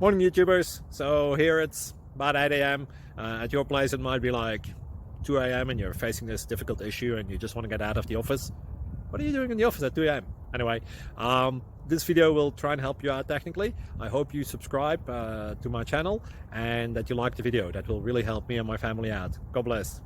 Morning YouTubers. So here it's about 8 a.m. At your place it might be like 2 a.m. and you're facing this difficult issue and you just want to get out of the office. What are you doing in the office at 2 a.m.? Anyway, this video will try and help you out technically. I hope you subscribe to my channel and that you like the video. That will really help me and my family out. God bless.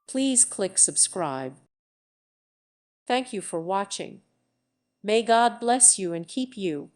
Please click subscribe. Thank you for watching. May God bless you and keep you.